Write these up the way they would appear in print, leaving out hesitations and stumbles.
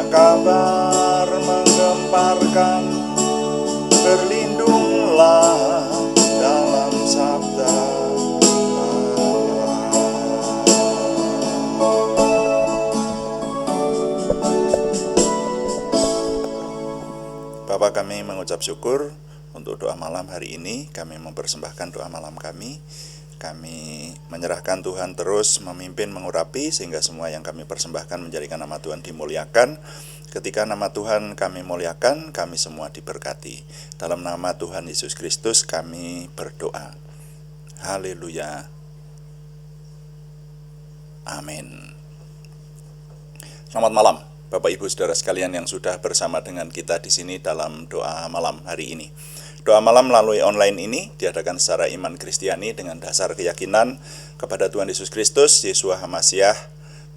kabar menggemparkan, berlindunglah dalam sabda Allah. Bapa, kami mengucap syukur untuk doa malam hari ini. Kami mempersembahkan doa malam kami. Kami menyerahkan Tuhan terus memimpin, mengurapi, sehingga semua yang kami persembahkan menjadikan nama Tuhan dimuliakan. Ketika nama Tuhan kami muliakan, kami semua diberkati. Dalam nama Tuhan Yesus Kristus kami berdoa. Haleluya. Amin. Selamat malam Bapak Ibu Saudara sekalian yang sudah bersama dengan kita di sini dalam doa malam hari ini. Doa malam melalui online ini diadakan secara iman Kristiani dengan dasar keyakinan kepada Tuhan Yesus Kristus, Yeshua HaMasyiah,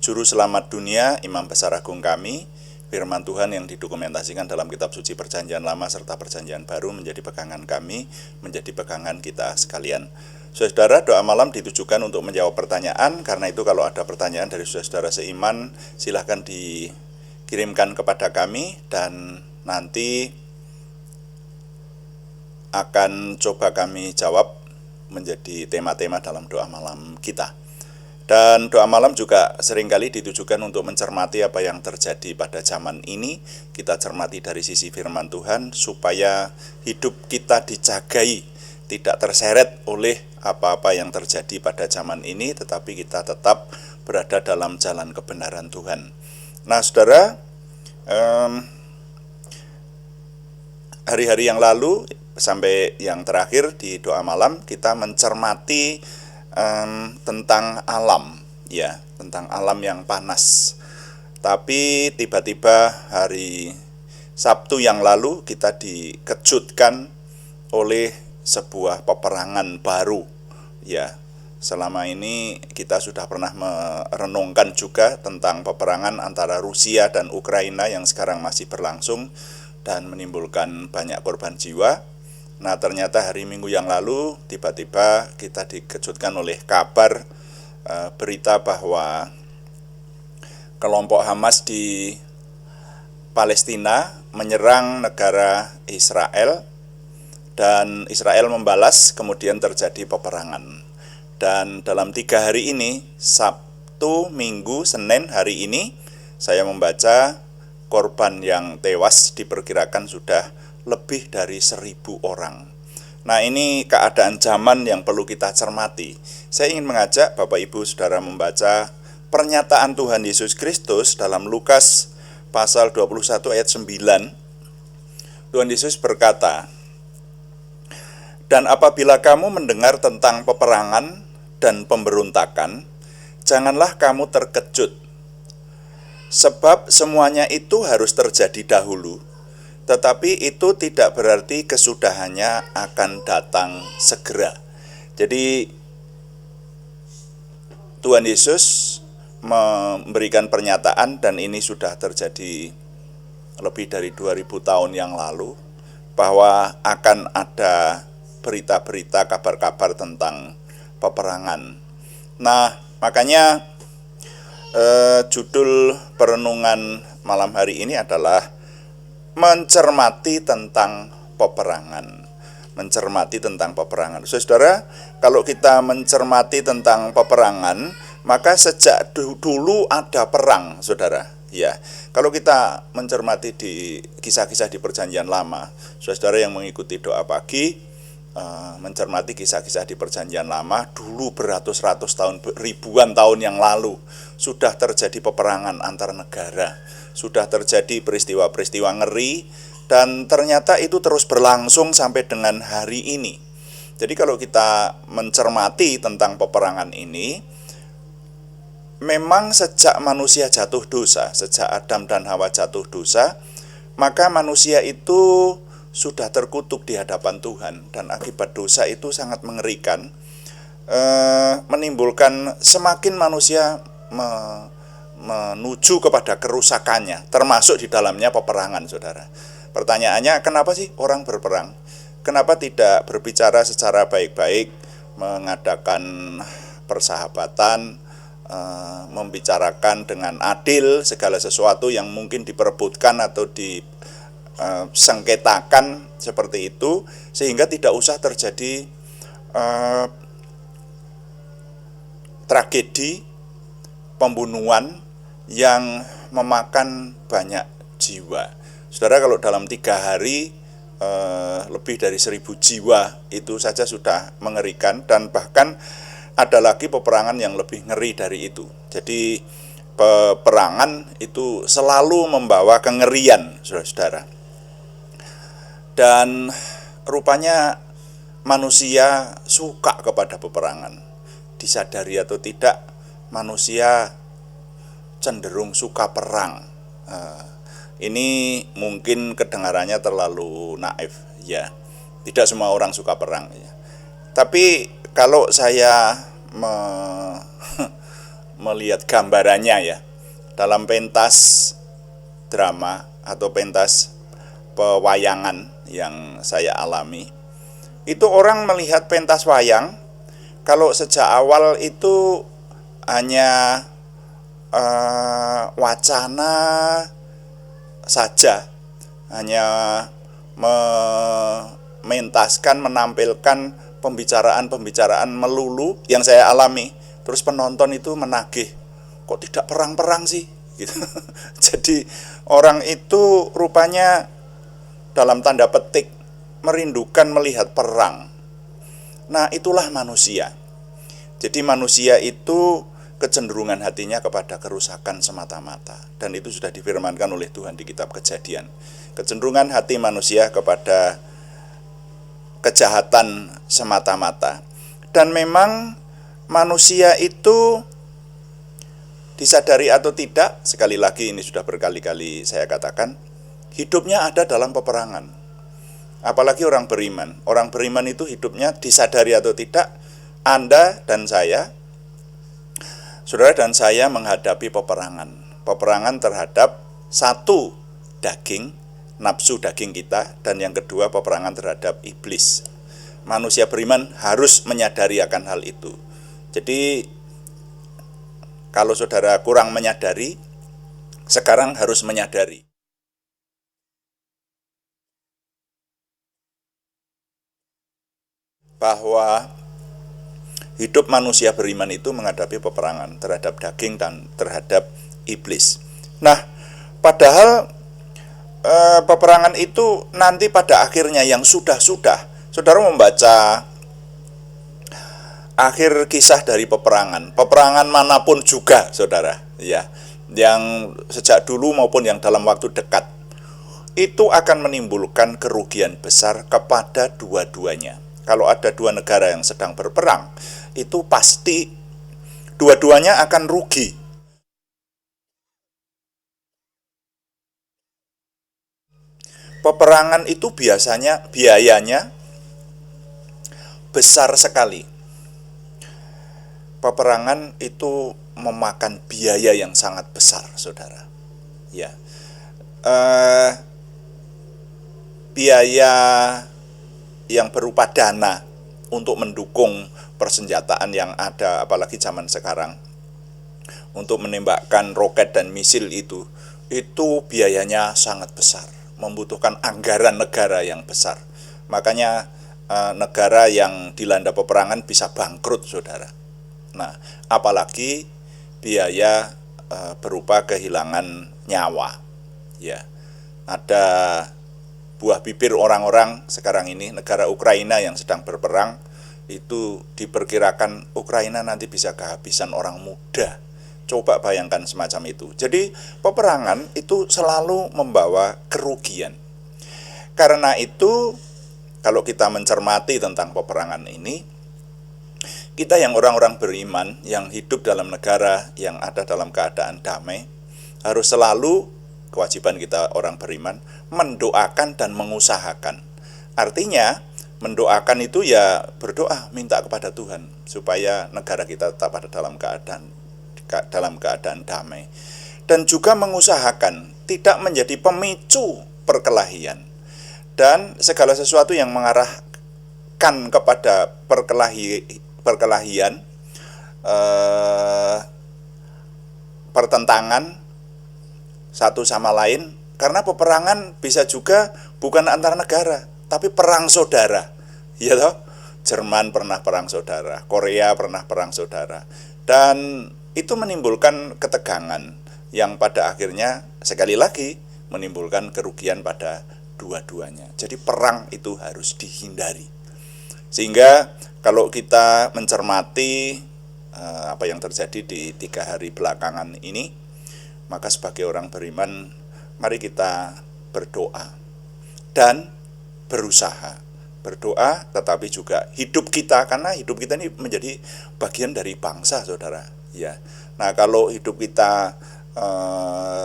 Juru Selamat dunia, Imam Besar Agung kami. Firman Tuhan yang didokumentasikan dalam kitab suci Perjanjian Lama serta Perjanjian Baru menjadi pegangan kami, menjadi pegangan kita sekalian. Saudara, doa malam ditujukan untuk menjawab pertanyaan. Karena itu kalau ada pertanyaan dari saudara seiman, silahkan dikirimkan kepada kami dan nanti akan coba kami jawab menjadi tema-tema dalam doa malam kita. Dan doa malam juga seringkali ditujukan untuk mencermati apa yang terjadi pada zaman ini. Kita cermati dari sisi firman Tuhan supaya hidup kita dijagai, tidak terseret oleh apa-apa yang terjadi pada zaman ini, tetapi kita tetap berada dalam jalan kebenaran Tuhan. Nah, saudara, hari-hari yang lalu sampai yang terakhir di doa malam kita mencermati tentang alam, ya, tentang alam yang panas. Tapi tiba-tiba hari Sabtu yang lalu kita dikejutkan oleh sebuah peperangan baru, ya. Selama ini kita sudah pernah merenungkan juga tentang peperangan antara Rusia dan Ukraina yang sekarang masih berlangsung dan menimbulkan banyak korban jiwa. Nah, ternyata hari Minggu yang lalu tiba-tiba kita dikejutkan oleh kabar berita bahwa kelompok Hamas di Palestina menyerang negara Israel dan Israel membalas, kemudian terjadi peperangan. Dan dalam 3 hari ini, Sabtu, Minggu, Senin, hari ini saya membaca korban yang tewas diperkirakan sudah lebih dari 1.000 orang. Nah, ini keadaan zaman yang perlu kita cermati. Saya ingin mengajak Bapak Ibu Saudara membaca pernyataan Tuhan Yesus Kristus dalam Lukas pasal 21 ayat 9. Tuhan Yesus berkata, "Dan apabila kamu mendengar tentang peperangan dan pemberontakan, janganlah kamu terkejut, sebab semuanya itu harus terjadi dahulu. Tetapi itu tidak berarti kesudahannya akan datang segera." Jadi Tuhan Yesus memberikan pernyataan, dan ini sudah terjadi lebih dari 2000 tahun yang lalu, bahwa akan ada berita-berita, kabar-kabar tentang peperangan. Nah, makanya judul perenungan malam hari ini adalah mencermati tentang peperangan. Mencermati tentang peperangan. Saudara, kalau kita mencermati tentang peperangan, maka sejak dulu ada perang, saudara. Ya, kalau kita mencermati di kisah-kisah di Perjanjian Lama, saudara yang mengikuti doa pagi, mencermati kisah-kisah di Perjanjian Lama, dulu beratus-ratus tahun, ribuan tahun yang lalu, sudah terjadi peperangan antar negara. Sudah terjadi peristiwa-peristiwa ngeri, dan ternyata itu terus berlangsung sampai dengan hari ini. Jadi kalau kita mencermati tentang peperangan ini, memang sejak manusia jatuh dosa, sejak Adam dan Hawa jatuh dosa, maka manusia itu sudah terkutuk di hadapan Tuhan, dan akibat dosa itu sangat mengerikan, menimbulkan semakin manusia menuju kepada kerusakannya, termasuk di dalamnya peperangan, saudara. Pertanyaannya, kenapa sih orang berperang? Kenapa tidak berbicara secara baik-baik, mengadakan persahabatan, membicarakan dengan adil segala sesuatu yang mungkin diperebutkan atau disengketakan seperti itu, sehingga tidak usah terjadi tragedi pembunuhan yang memakan banyak jiwa. Saudara, kalau dalam 3 hari lebih dari 1.000 jiwa itu saja sudah mengerikan, dan bahkan ada lagi peperangan yang lebih ngeri dari itu. Jadi peperangan itu selalu membawa kengerian, saudara-saudara. Dan rupanya manusia suka kepada peperangan. Disadari atau tidak, manusia cenderung suka perang. Ini mungkin kedengarannya terlalu naif, ya. Tidak semua orang suka perang, ya. Tapi kalau saya melihat gambarannya, ya, dalam pentas drama atau pentas pewayangan yang saya alami, itu orang melihat pentas wayang, kalau sejak awal itu hanya wacana saja, hanya mementaskan, menampilkan pembicaraan-pembicaraan melulu yang saya alami, terus penonton itu menagih, kok tidak perang-perang sih, gitu. Jadi orang itu rupanya dalam tanda petik merindukan melihat perang. Nah, itulah manusia. Jadi manusia itu kecenderungan hatinya kepada kerusakan semata-mata, dan itu sudah difirmankan oleh Tuhan di kitab Kejadian. Kecenderungan hati manusia kepada kejahatan semata-mata. Dan memang manusia itu, disadari atau tidak, sekali lagi ini sudah berkali-kali saya katakan, hidupnya ada dalam peperangan. Apalagi orang beriman. Orang beriman itu hidupnya, disadari atau tidak, Anda dan saya, saudara dan saya, menghadapi peperangan. Peperangan terhadap satu, daging, nafsu daging kita, dan yang kedua peperangan terhadap iblis. Manusia beriman harus menyadari akan hal itu. Jadi kalau saudara kurang menyadari, sekarang harus menyadari. Bahwa hidup manusia beriman itu menghadapi peperangan terhadap daging dan terhadap iblis. Nah, padahal peperangan itu nanti pada akhirnya yang sudah-sudah, saudara membaca akhir kisah dari peperangan manapun juga, saudara, ya, yang sejak dulu maupun yang dalam waktu dekat, itu akan menimbulkan kerugian besar kepada dua-duanya. Kalau ada dua negara yang sedang berperang, itu pasti dua-duanya akan rugi. Peperangan itu biasanya biayanya besar sekali. Peperangan itu memakan biaya yang sangat besar, saudara. Ya, biaya yang berupa dana untuk mendukung persenjataan yang ada, apalagi zaman sekarang, untuk menembakkan roket dan misil itu biayanya sangat besar, membutuhkan anggaran negara yang besar. Makanya negara yang dilanda peperangan bisa bangkrut, saudara. Nah, apalagi biaya berupa kehilangan nyawa. Ya, ada buah bibir orang-orang sekarang ini, negara Ukraina yang sedang berperang, itu diperkirakan Ukraina nanti bisa kehabisan orang muda. Coba bayangkan semacam itu. Jadi peperangan itu selalu membawa kerugian. Karena itu, kalau kita mencermati tentang peperangan ini, kita yang orang-orang beriman, yang hidup dalam negara yang ada dalam keadaan damai, harus selalu, kewajiban kita orang beriman, mendoakan dan mengusahakan. Artinya, mendoakan itu ya berdoa, minta kepada Tuhan supaya negara kita tetap ada dalam keadaan damai. Dan juga mengusahakan tidak menjadi pemicu perkelahian. Dan segala sesuatu yang mengarahkan kepada perkelahian, pertentangan satu sama lain, karena peperangan bisa juga bukan antar negara, tapi perang saudara. Ya toh? Jerman pernah perang saudara, Korea pernah perang saudara. Dan itu menimbulkan ketegangan yang pada akhirnya sekali lagi menimbulkan kerugian pada dua-duanya. Jadi perang itu harus dihindari. Sehingga kalau kita mencermati apa yang terjadi di 3 hari belakangan ini, maka sebagai orang beriman, mari kita berdoa dan berusaha. Berdoa tetapi juga hidup kita, karena hidup kita ini menjadi bagian dari bangsa, saudara. Ya. Nah, kalau hidup kita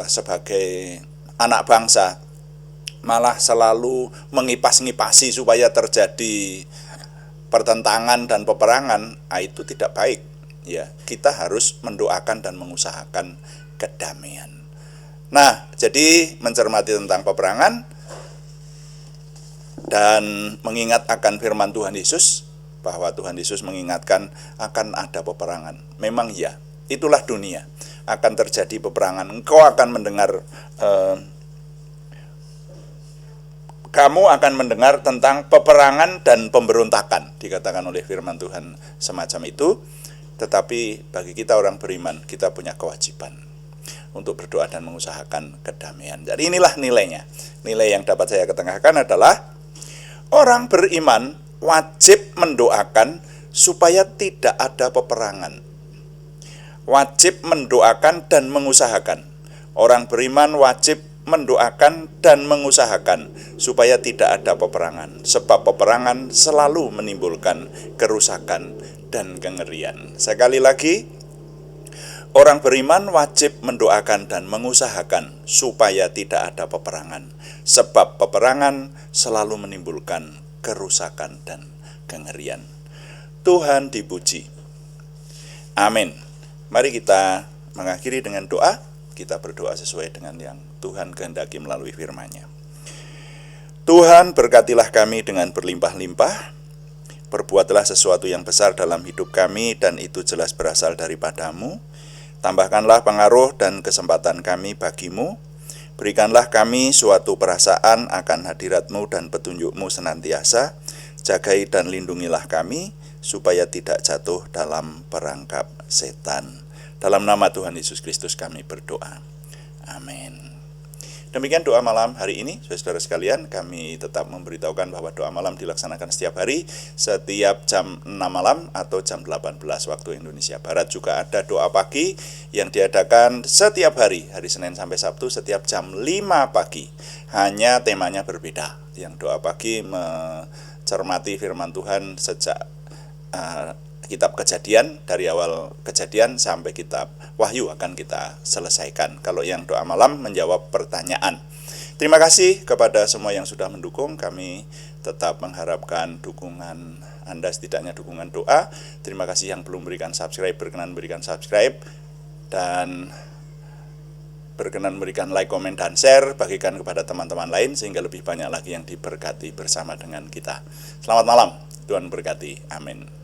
sebagai anak bangsa malah selalu mengipas-ngipasi supaya terjadi pertentangan dan peperangan, itu tidak baik. Ya, kita harus mendoakan dan mengusahakan kedamaian. Nah, jadi mencermati tentang peperangan dan mengingat akan firman Tuhan Yesus, bahwa Tuhan Yesus mengingatkan akan ada peperangan. Memang ya, itulah dunia, akan terjadi peperangan. Engkau akan mendengar kamu akan mendengar tentang peperangan dan pemberontakan, dikatakan oleh firman Tuhan semacam itu. Tetapi bagi kita orang beriman, kita punya kewajiban untuk berdoa dan mengusahakan kedamaian. Jadi inilah nilainya. Nilai yang dapat saya ketengahkan adalah orang beriman wajib mendoakan supaya tidak ada peperangan. Wajib mendoakan dan mengusahakan. Orang beriman wajib mendoakan dan mengusahakan supaya tidak ada peperangan. Sebab peperangan selalu menimbulkan kerusakan dan kengerian. Sekali lagi, orang beriman wajib mendoakan dan mengusahakan supaya tidak ada peperangan. Sebab peperangan selalu menimbulkan kerusakan dan kengerian. Tuhan dipuji. Amin. Mari kita mengakhiri dengan doa. Kita berdoa sesuai dengan yang Tuhan kehendaki melalui firman-Nya. Tuhan, berkatilah kami dengan berlimpah-limpah. Perbuatlah sesuatu yang besar dalam hidup kami, dan itu jelas berasal daripada-Mu. Tambahkanlah pengaruh dan kesempatan kami bagi-Mu. Berikanlah kami suatu perasaan akan hadirat-Mu dan petunjuk-Mu senantiasa. Jagai dan lindungilah kami, supaya tidak jatuh dalam perangkap setan. Dalam nama Tuhan Yesus Kristus kami berdoa. Amin. Demikian doa malam hari ini, saudara sekalian. Kami tetap memberitahukan bahwa doa malam dilaksanakan setiap hari, setiap jam 6 malam atau jam 18 waktu Indonesia Barat. Juga ada doa pagi yang diadakan setiap hari, hari Senin sampai Sabtu, setiap jam 5 pagi. Hanya temanya berbeda. Yang doa pagi mencermati firman Tuhan sejak kitab Kejadian, dari awal Kejadian sampai kitab Wahyu akan kita selesaikan. Kalau yang doa malam menjawab pertanyaan. Terima kasih kepada semua yang sudah mendukung. Kami tetap mengharapkan dukungan Anda, setidaknya dukungan doa. Terima kasih yang belum berikan subscribe, berkenan berikan subscribe, dan berkenan berikan like, komen, dan share. Bagikan kepada teman-teman lain sehingga lebih banyak lagi yang diberkati bersama dengan kita. Selamat malam, Tuhan berkati. Amin.